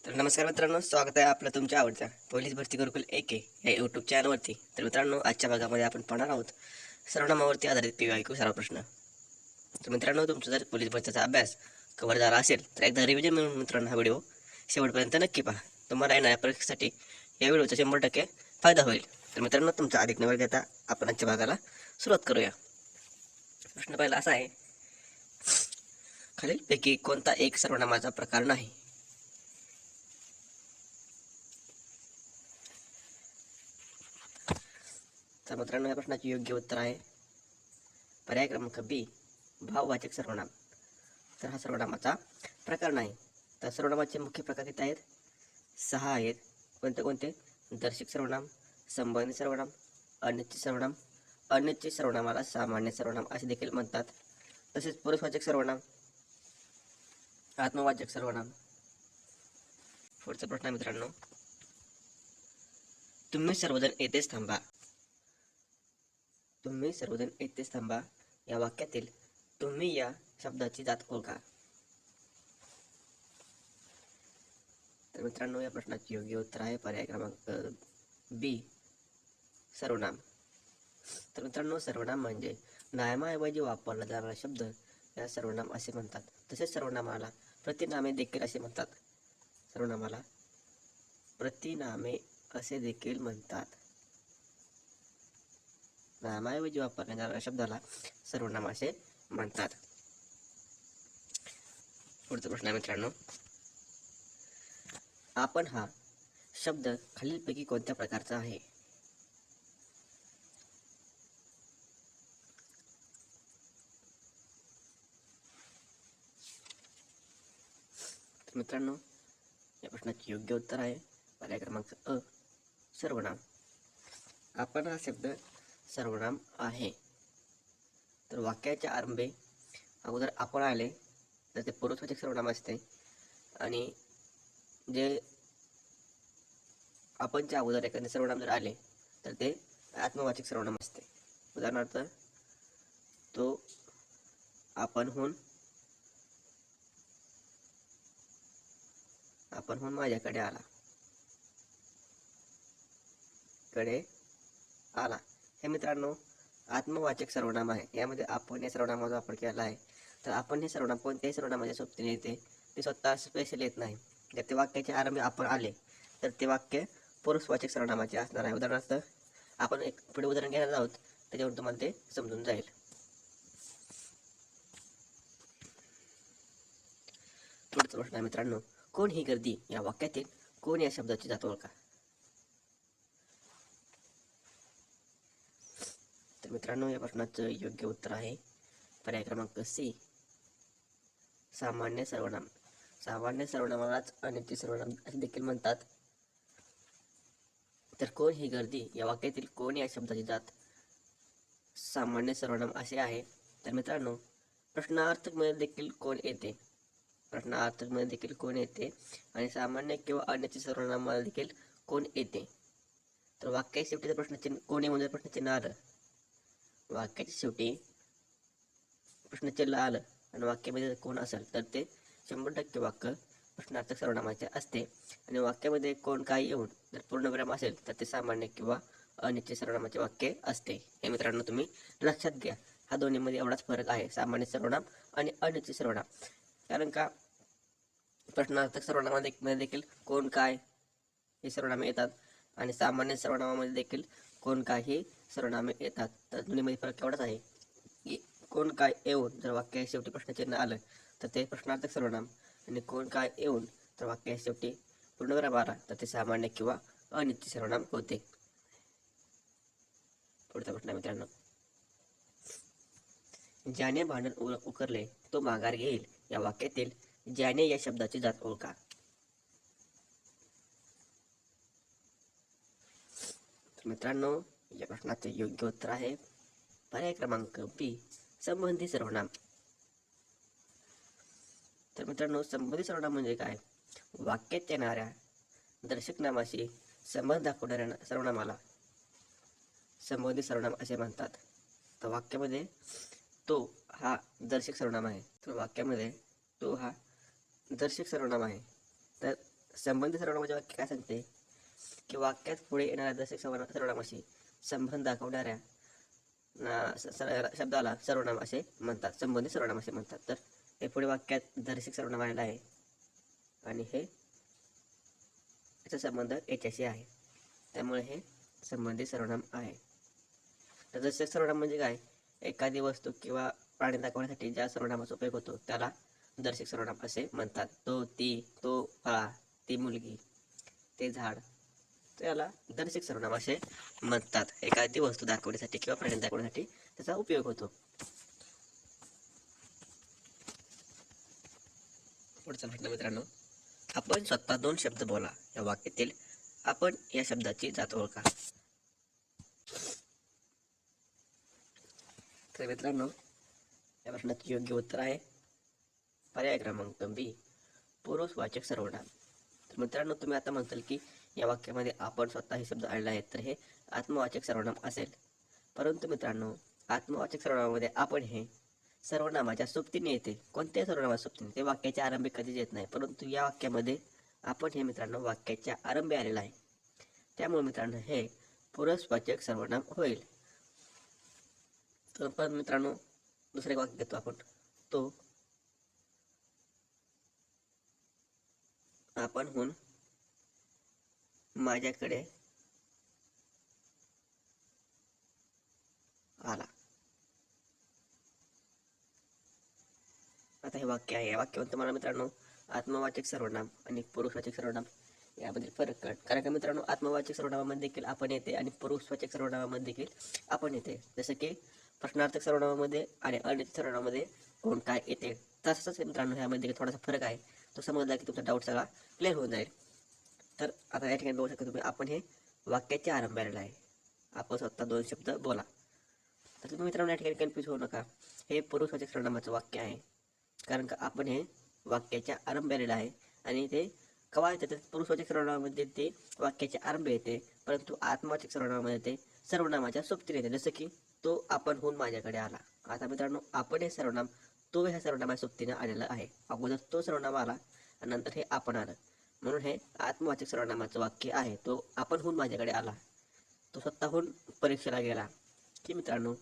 तर नमस्कार मित्रांनो, स्वागत आहे आपलं तुमच्या आवडत्या पोलीस भरती गुरुकुल AK या यूट्यूब चॅनलवरती. तर मित्रांनो, आजच्या भागामध्ये आपण पाहणार आहोत सर्वनामावरती आधारित PYQ सराव प्रश्न. तर मित्रांनो, तुमचा जर पोलीस भरतीचा अभ्यास कव्हर झाला असेल तर एकदा रिव्हिजन म्हणून मित्रांनो हा व्हिडिओ शेवटपर्यंत नक्की पहा. तुम्हाला येणाऱ्या परीक्षेसाठी या व्हिडिओचा 100% फायदा होईल. तर मित्रांनो, तुमचा अधिक न वेळ घेता आपण आजच्या भागाला सुरुवात करूया. प्रश्न पहिला असा आहे, खालीलपैकी कोणता एक सर्वनामाचा प्रकार नाही? तर मित्रांनो, या प्रश्नाचे योग्य उत्तर आहे पर्याय क्रमांक B, भाववाचक सर्वनाम. तर हा सर्वनामाचा प्रकार नाही. तर सर्वनामाचे मुख्य प्रकार किती आहेत? 6 आहेत. कोणते कोणते? दर्शक सर्वनाम, संबंधित सर्वनाम, अनिश्चित सर्वनाम, अनिश्चित सर्वनामाला सामान्य सर्वनाम असे देखील म्हणतात, तसेच पुरुषवाचक सर्वनाम, आत्मवाचक सर्वनाम. पुढचा प्रश्न मित्रांनो, तुम्ही सर्वजण येथेच थांबा. तुम्ही सर्वजण येथेच थांबा या वाक्यातील तुम्ही या शब्दाची जात ओळखा. तर मित्रांनो, या प्रश्नाचे योग्य उत्तर आहे पर्याय क्रमांक B, सर्वनाम. तर मित्रांनो, सर्वनाम म्हणजे नामाऐवजी वापरला जाणारा शब्द या सर्वनाम असे म्हणतात. तसेच सर्वनामाला प्रतिनामे देखील असे म्हणतात. सर्वनामाला प्रतिनामे असे देखील म्हणतात. नामाऐवजी वापरल्या जाणाऱ्या शब्दाला सर्वनाम असे म्हणतात. पुढचा प्रश्न आहे मित्रांनो, आपण हा शब्द खालीलपैकी कोणत्या प्रकारचा आहे? मित्रांनो, या प्रश्नाचे योग्य उत्तर आहे पर्याय क्रमांक अ, सर्वनाम. आपण हा शब्द सर्वनाम आहे. तर वाक्याच्या आरंभे अगोदर आपण आले तर ते पुरुषवाचक सर्वनाम असते, आणि जे आपणच्या अगोदर एखादे सर्वनाम जर आले तर ते आत्मवाचक सर्वनाम असते. उदाहरणार्थ, तो आपणहून माझ्याकडे आला. कडे आला हे मित्रांनो आत्मवाचक सर्वनाम आहे. यामध्ये आपण या सर्वनामाचा वापर केला आहे. तर आपण हे सर्वनाम कोणत्याही सर्वनामाच्या सोबतीने येते, ते स्वतः स्पेशल येत नाही. जर ते वाक्याच्या आरंभी आपण आले तर ते वाक्य पुरुषवाचक सर्वनामाचे असणार आहे. उदाहरणार्थ, आपण एक पुढे उदाहरण घेणार आहोत, त्याच्यावरून तुम्हाला ते समजून जाईल. पुढचा प्रश्न आहे मित्रांनो, कोण ही गर्दी या वाक्यातील कोण या शब्दाची जात ओळखा. तर मित्रांनो, या प्रश्नाचं योग्य उत्तर आहे पर्याय क्रमांक C, सामान्य सर्वनाम. सामान्य सर्वनामालाच अनिश्चित सर्वनाम असे देखील म्हणतात. तर कोण ही गर्दी या वाक्यातील कोण या शब्दाची जात सामान्य सर्वनाम असे आहे. तर मित्रांनो, प्रश्नार्थक मध्ये देखील कोण येते, प्रश्नार्थक मध्ये देखील कोण येते, आणि सामान्य किंवा अनिश्चित सर्वनामाला देखील कोण येते. तर वाक्याच्या शेवटी प्रश्नचिन्ह कोण येऊन प्रश्नचिन्ह आलं, वाक्याच्या शेवटी प्रश्नचिन्ह आलं आणि वाक्यामध्ये कोण असेल तर ते 100% वाक्य प्रश्नार्थक सर्वनामाचे असते. आणि वाक्यामध्ये कोण काय येऊन जर पूर्णविराम असेल तर ते सामान्य किंवा अनिश्चित सर्वनामाचे वाक्य असते. हे मित्रांनो तुम्ही लक्षात घ्या. हा दोन्हीमध्ये एवढाच फरक आहे, सामान्य सर्वनाम आणि अनिश्चित सर्वनाम. कारण का प्रश्नार्थक सर्वनामामध्ये देखील कोण काय हे सर्वनामे येतात, आणि सामान्य सर्वनामामध्ये देखील कोण काय ही सर्वनामे येतात. तर दोन्हीमध्ये फरक एवढाच आहे की कोण काय येऊन जर वाक्याच्या शेवटी प्रश्नचिन्ह आलं तर ते प्रश्नार्थक सर्वनाम, आणि कोण काय येऊन तर वाक्याच्या शेवटी पूर्णविराम आला तर ते सामान्य किंवा अनिश्चित सर्वनाम होते. पुढचा प्रश्न मित्रांनो, ज्याने भांडण उकरले तो माघार घेईल या वाक्यातील ज्याने या शब्दाची जात ओळखा. मित्रांनो, या प्रश्नाचे योग्य उत्तर आहे पर्याय क्रमांक B, संबंधी सर्वनाम. तर मित्रांनो, संबंधी सर्वनाम म्हणजे काय? वाक्यात येणाऱ्या दर्शक नामाशी संबंध दाखवणाऱ्या सर्वनामाला संबंधी सर्वनाम असे म्हणतात. तर वाक्यामध्ये तो हा दर्शक सर्वनाम आहे. तर वाक्यामध्ये तो हा दर्शक सर्वनाम आहे. तर संबंधित सर्वनामाचे वाक्य काय सांगते की वाक्यात पुढे येणाऱ्या दर्शक सर्वनामाशी संबंध दाखवणाऱ्या शब्दाला सर्वनाम असे म्हणतात, संबंधित सर्वनाम असे म्हणतात. तर हे पुढे वाक्यात दर्शक सर्वनाम आलेलं आहे आणि हे याचा संबंध याच्याशी आहे, त्यामुळे हे संबंधित सर्वनाम आहे. तर दर्शक सर्वनाम म्हणजे काय, एखादी वस्तू किंवा प्राणी दाखवण्यासाठी ज्या सर्वनामाचा उपयोग होतो त्याला दर्शक सर्वनाम असे म्हणतात. तो, ती, तो फळा, ती मुलगी, ते झाड, त्याला दर्शक सर्वनाम असे म्हणतात. एखादी वस्तू दाखवण्यासाठी किंवा प्राणी दाखवण्यासाठी त्याचा उपयोग होतो. पुढचा प्रश्न मित्रांनो, आपण स्वतः 2 शब्द बोला या वाक्यातील आपण या शब्दाची जात ओळखा. तर मित्रांनो, या प्रश्नाचे योग्य उत्तर आहे पर्याय क्रमांक बी, पुरुषवाचक सर्वनाम. तर मित्रांनो, तुम्ही आता म्हणताल की या वाक्यामध्ये आपण स्वतः हे शब्द आणले आहेत, तर हे आत्मवाचक सर्वनाम असेल. परंतु मित्रांनो, आत्मवाचक सर्वनामामध्ये आपण हे सर्वनामाच्या सोबतीने येते. कोणत्याही सर्वनामाच्या सोबतीने, ते वाक्याच्या आरंभी कधीच येत नाही. परंतु या वाक्यामध्ये आपण हे मित्रांनो वाक्याच्या आरंभी आलेलं आहे, त्यामुळे मित्रांनो हे पुरुषवाचक सर्वनाम होईल. तर पण मित्रांनो, दुसरे वाक्य घेतो आपण. तो आपणहून माझ्याकडे आला. आता हे वाक्य आहे, या वाक्यावर तुम्हाला मित्रांनो आत्मवाचक सर्वनाम आणि पुरुषवाचक सर्वनाम यामध्ये फरक कळत. कारण का मित्रांनो, आत्मवाचक सर्वनामामध्ये देखील आपण येते आणि पुरुषवाचक सर्वनामामध्ये देखील आपण येते. जसं की प्रश्नार्थक सर्वनामामध्ये आणि अनिश्चित सर्वनामामध्ये कोण काय येते, तसंच मित्रांनो ह्यामध्ये थोडासा फरक आहे. तो समजला की तुमचा डाऊट सगळा क्लिअर होऊन जाईल. तर आता या ठिकाणी बघू शकता तुम्ही, आपण हे वाक्याच्या आरंभ आलेलं आहे. आपण स्वतः 2 शब्द बोला. तर तुम्ही मित्रांनो या ठिकाणी कन्फ्यूज होऊ नका, हे पुरुषवाचक सर्वनामाचं वाक्य आहे. कारण का आपण हे वाक्याच्या आरंभ आलेलं आहे आणि ते केव्हा येते, तर पुरुषवाचक सर्वनामामध्ये ते वाक्याच्या आरंभ येते, परंतु आत्मवाचक सर्वनामामध्ये ते सर्वनामाच्या सोबतीने येते. जसं की तो आपणहून माझ्याकडे आला. आता मित्रांनो, आपण हे सर्वनाम तो ह्या सर्वनामाच्या सोबतीने आलेलं आहे. अगोदर तो सर्वनाम आला आणि नंतर हे आपण आलं, म्हणून हे आत्मवाचक सर्वनामाचं वाक्य आहे. तो आपणहून माझ्याकडे आला, तो स्वतःहून परीक्षेला गेला. की मित्रांनो,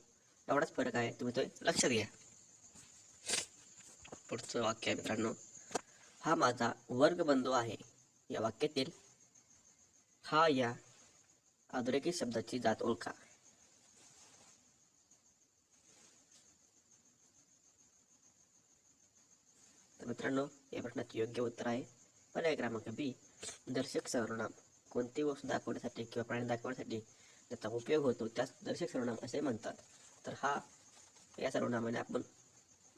एवढाच फरक आहे, तुम्ही तो लक्षात घ्या. पुढचं वाक्य आहे मित्रांनो, हा माझा वर्गबंधू आहे. या वाक्यातील हा या अधोरेखित शब्दाची जात ओळखा. तर मित्रांनो, या प्रश्नाचे योग्य उत्तर आहे पर्याय क्रमांक बी, दर्शक सर्वनाम. कोणती वस्तू दाखवण्यासाठी किंवा प्राणी दाखवण्यासाठी त्याचा उपयोग होतो त्यास दर्शक सर्वनाम असे म्हणतात. तर हा या सर्वनामाने आपण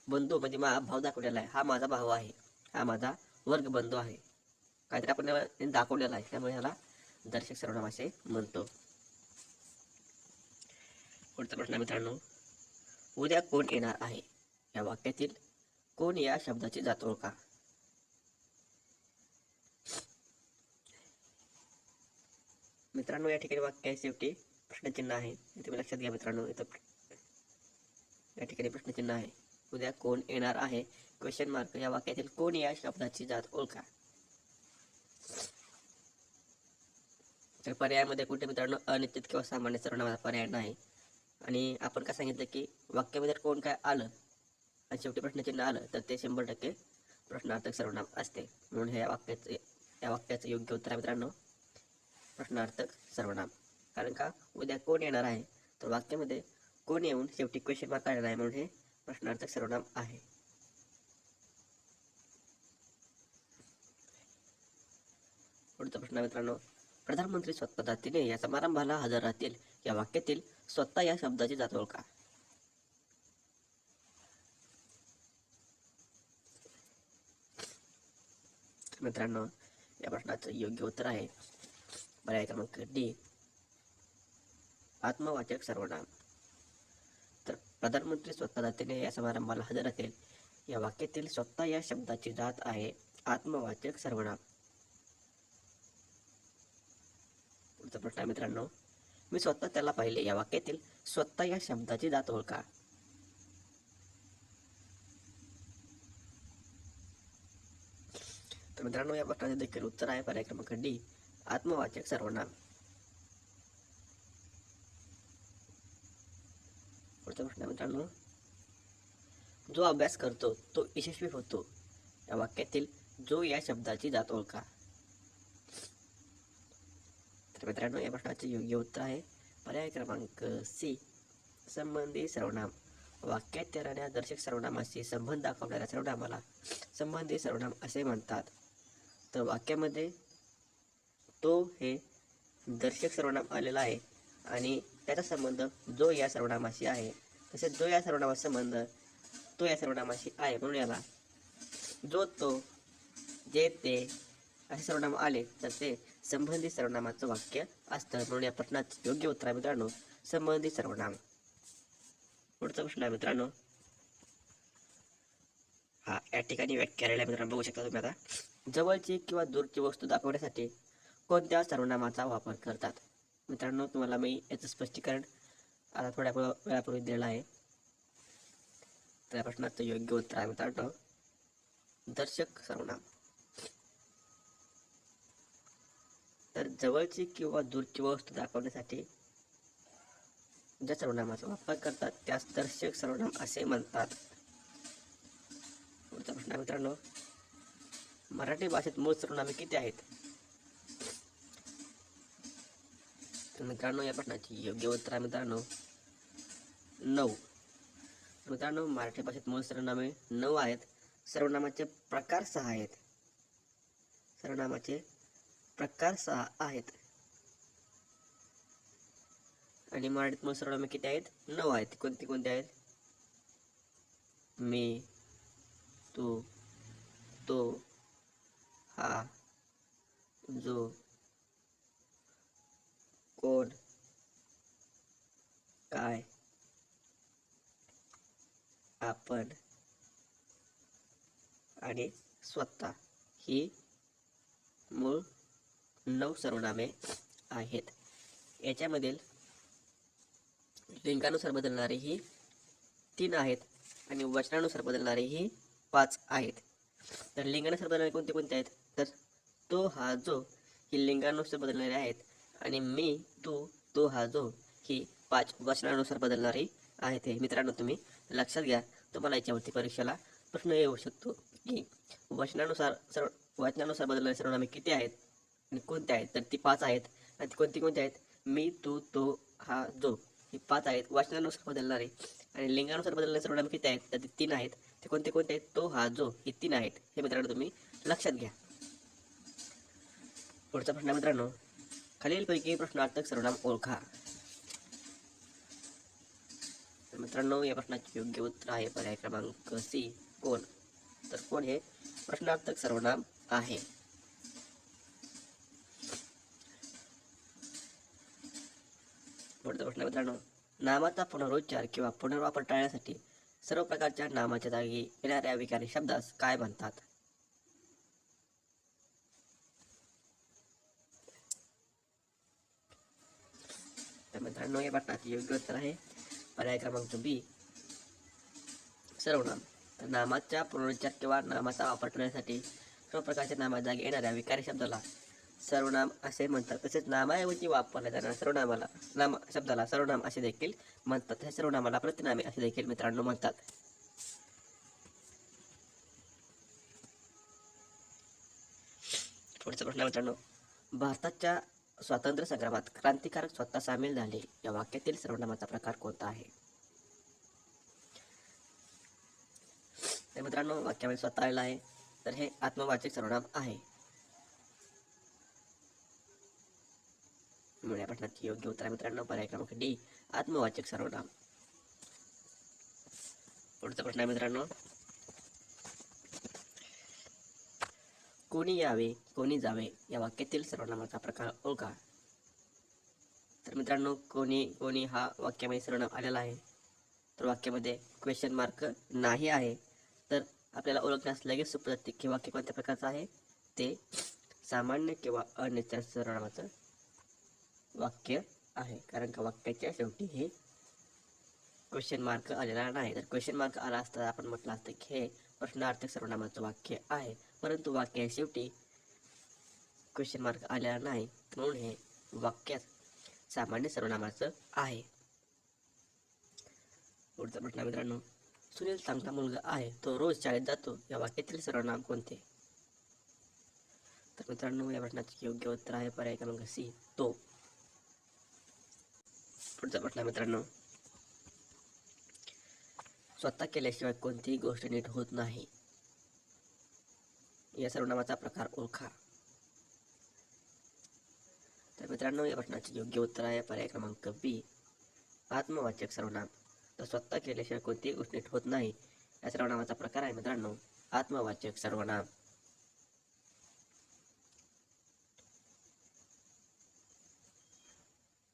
बंधू म्हणजे भाव दाखवलेला आहे. हा माझा भाऊ आहे, हा माझा वर्ग बंधू आहे, काहीतरी आपण दाखवलेला आहे, त्यामुळे ह्याला दर्शक सर्वनाम असे म्हणतो. पुढचा प्रश्न मित्रांनो, उद्या कोण येणार आहे. या वाक्यातील कोण या शब्दाची जात ओळखा. मित्रांनो, या ठिकाणी वाक्य शेवटी प्रश्नचिन्ह आहे, तुम्ही लक्षात घ्या मित्रांनो. इथं या ठिकाणी प्रश्नचिन्ह आहे. उद्या कोण येणार आहे, क्वेश्चन मार्क. या वाक्यातील कोण या शब्दाची जात ओळखा. तर पर्यायामध्ये कुठे मित्रांनो अनिश्चित किंवा सामान्य सर्वनामाचा पर्याय नाही. आणि आपण काय सांगितलं की वाक्यामध्ये कोण काय आलं आणि शेवटी प्रश्नचिन्ह आलं तर ते 100% प्रश्नार्थक सर्वनाम असते. म्हणून हे या वाक्याचं योग्य उत्तर आहे मित्रांनो प्रश्नार्थक सर्वनाम. कारण का उद्या कोण येणार आहे, तर वाक्यामध्ये कोण येऊन शेवटी क्वेश्चन मार्क आलेला आहे, म्हणून हे प्रश्नार्थक सर्वनाम आहे. पुढचा प्रश्न मित्रांनो, प्रधानमंत्री स्वतः जातीने या समारंभाला हजर राहतील. या वाक्यातील स्वतः या शब्दाची जात ओळखा. मित्रांनो, या प्रश्नाचं योग्य उत्तर आहे पर्याय क्रमांक डी, आत्मवाचक सर्वनाम. तर प्रधानमंत्री स्वतः जातीने या समारंभाला हजर राहतील. या वाक्यातील स्वतः या शब्दाची जात आहे आत्मवाचक सर्वनाम. पुढचा प्रश्न आहे मित्रांनो, मी स्वतः त्याला पाहिले. या वाक्यातील स्वतः या शब्दाची जात ओळखा. तर मित्रांनो, या प्रश्नाचे देखील उत्तर आहे पर्याय क्रमांक डी, आत्मवाचक सर्वनाम. पुढचा प्रश्न आहे मित्रांनो, जो अभ्यास करतो तो यशस्वी होतो, या वाक्यातील जो या शब्दाची जात ओळखा. तर मित्रांनो, या प्रश्नाचे योग्य उत्तर आहे पर्याय क्रमांक सी, संबंधी सर्वनाम. वाक्यात येणाऱ्या दर्शक सर्वनामाशी संबंध दाखवणाऱ्या सर्वनामाला संबंधी सर्वनाम असे म्हणतात. तर वाक्यामध्ये तो हे दर्शक सर्वनाम आलेला आहे आणि त्याचा संबंध जो या सर्वनामाशी आहे. तसेच जो या सर्वनामाचा संबंध तो या सर्वनामाशी आहे, म्हणून याला जो, तो, जे, ते असे सर्वनाम आले तर ते संबंधित सर्वनामाचं वाक्य असतं. म्हणून या प्रश्नाचे योग्य उत्तर आहे मित्रांनो, संबंधित सर्वनाम. पुढचा प्रश्न आहे मित्रांनो, हा या ठिकाणी व्याख्या आलेला मित्रांनो, बघू शकता तुम्ही. आता जवळची किंवा दूरची वस्तू दाखवण्यासाठी कोणत्या सर्वनामाचा वापर करतात. मित्रांनो, तुम्हाला मी याचं स्पष्टीकरण आता थोड्या वेळापूर्वी दिलेलं आहे. त्या प्रश्नाचं योग्य उत्तर आहे मित्रांनो, दर्शक सर्वनाम. तर जवळची किंवा दूरची वस्तू दाखवण्यासाठी ज्या सर्वनामाचा वापर करतात त्यास दर्शक सर्वनाम असे म्हणतात. पुढचा प्रश्न आहे मित्रांनो, मराठी भाषेत मूळ सर्वनामे किती आहेत. तर मित्रांनो, या प्रश्नाची योग्य उत्तर आहे मित्रांनो 9. मित्रांनो, मराठी भाषेत मूळ सर्वनामे 9 आहेत. सर्वनामाचे प्रकार 6 आहेत. सर्वनामाचे प्रकार 6 आहेत आणि मराठीत मूळ सर्वनामे किती आहेत, 9 आहेत. कोणती कोणती आहेत, मी, तू, तो, हा, जो, कोण, काय, आपण आणि स्वतः ही मूळ 9 सर्वनामे आहेत. याच्यामधील लिंगानुसार बदलणारी ही 3 आहेत आणि वचनानुसार बदलणारी ही 5 आहेत. तर लिंगानुसार बदलणारे कोणते कोणते आहेत, तर तो, हा, जो ही लिंगानुसार बदलणारे आहेत आणि मी, तू, तो, हा, जो ही 5 वचनानुसार बदलणारी आहेत. हे मित्रांनो तुम्ही लक्षात घ्या. तुम्हाला याच्यावरती परीक्षेला प्रश्न येऊ शकतो की वचनानुसार बदलणारे सर्वनामे किती आहेत आणि कोणते आहेत. तर ती 5 आहेत. आणि ती कोणती कोणती आहेत, मी, तू, तो, हा, जो ही 5 आहेत वचनानुसार बदलणारे. आणि लिंगानुसार बदलणारे सर्वनामे किती आहेत, तर ते 3 आहेत. ते कोणते कोणते आहेत, तो, हा, जो ही 3 आहेत. हे मित्रांनो तुम्ही लक्षात घ्या. पुढचा प्रश्न मित्रांनो, खालीलपैकी प्रश्नार्थक सर्वनाम ओळखा. तर मित्रांनो, या प्रश्नाचे योग्य उत्तर आहे पर्याय क्रमांक सी, कोण. तर कोण हे प्रश्नार्थक सर्वनाम आहे. पुढचा प्रश्न मित्रांनो, नामाचा पुनरुच्चार किंवा पुनर्वापर टाळण्यासाठी सर्व प्रकारच्या नामाच्या जागी येणाऱ्या विकारी शब्दास काय म्हणतात. तर मित्रांनो, या प्रश्नाचे योग्य उत्तर आहे पर्याय क्रमांक बी, सर्वनाम. तर नामाचा पुनरुच्चार किंवा नामाचा वापर टाळण्यासाठी सर्व प्रकारच्या नामाच्या जागी येणाऱ्या विकारी शब्दाला सर्वनाम असे म्हणतात. तसेच नामाऐवजी वापरल्या जाणाऱ्या शब्दाला सर्वनाम असे देखील म्हणतात. तसेच सर्वनामाला प्रतिनामे असे देखील मित्रांनो म्हणतात. पुढचा प्रश्न मित्रांनो, भारताच्या स्वातंत्र्य संग्रामात क्रांतिकारक स्वतः सामील झाले, या वाक्यातील सर्वनामाचा प्रकार कोणता आहे. तर मित्रांनो, वाक्यामध्ये स्वतः आलेला आहे, तर हे आत्मवाचक सर्वनाम आहे. म्हणून या प्रश्नाची योग्य उत्तर मित्रांनो पर्याय क्रमांक डी, आत्मवाचक सर्वनाम. पुढचा प्रश्न आहे मित्रांनो, कोणी यावे, कोणी जावे या वाक्यातील सर्वनामाचा प्रकार ओळखा. तर मित्रांनो, कोणी कोणी हा वाक्यामध्ये सर्वनाम आलेला आहे. तर वाक्यामध्ये क्वेश्चन मार्क नाही आहे. तर आपल्याला ओळखण्यास लगेच सोपं जाते की वाक्य कोणत्या प्रकारचं आहे. ते सामान्य किंवा अनिश्चित सर्वनामाचं वाक्य आहे, कारण का वाक्याच्या शेवटी हे क्वेश्चन मार्क आलेला नाही. तर क्वेश्चन मार्क आला असता आपण म्हटलं असतं की हे प्रश्नार्थक सर्वनामाचं वाक्य आहे, परंतु वाक्या शेवटी क्वेश्चन मार्क आलेला नाही, म्हणून हे वाक्यात सामान्य सर्वनामाचं आहे. पुढचा प्रश्न मित्रांनो, सुनील चांगला मुलगा आहे, तो रोज शाळेत जातो, या वाक्यातील सर्वनाम कोणते? तर मित्रांनो, या प्रश्नाचे योग्य उत्तर आहे पर्याय क्रमांक सी, तो. पुढचा प्रश्न मित्रांनो, स्वतः केल्याशिवाय कोणतीही गोष्ट नीट होत नाही, या सर्वनामाचा प्रकार ओळखा. तर मित्रांनो, या प्रश्नाचे योग्य उत्तर आहे पर्याय क्रमांक बी, आत्मवाचक सर्वनाम. तर स्वतः केल्याशिवाय कोणतीही गोष्ट नीट होत नाही, या सर्वनामाचा प्रकार आहे मित्रांनो आत्मवाचक सर्वनाम.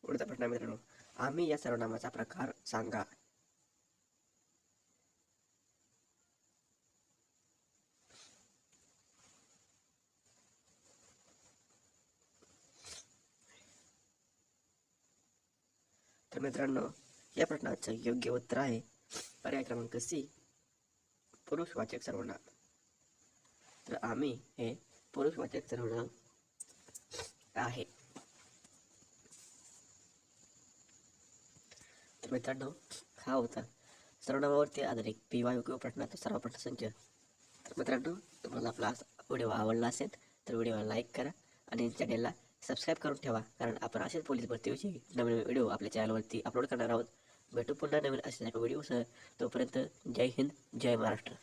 पुढचा प्रश्न मित्रांनो, आम्ही या सर्वनामाचा प्रकार सांगा. तर मित्रांनो, या प्रश्नाचं योग्य उत्तर आहे पर्याय क्रमांक सी, पुरुषवाचक सर्वनाम. तर आम्ही हे पुरुषवाचक सर्वनाम आहे. तर मित्रांनो, हा होता सर्वनामावरती आधारित PYQ प्रश्नाचा सर्व प्रश्नसंच. तर मित्रांनो, तुम्हाला आपला व्हिडिओ आवडला असेल तर व्हिडिओला लाईक करा आणि चॅनेलला सबस्क्राईब करून ठेवा, कारण आपण असेच पोलीस भरतीविषयी नवीन व्हिडिओ आपल्या चॅनलवरती अपलोड करणार आहोत. भेटू पुन्हा नवीन अशा व्हिडिओसह. तोपर्यंत जय हिंद, जय महाराष्ट्र.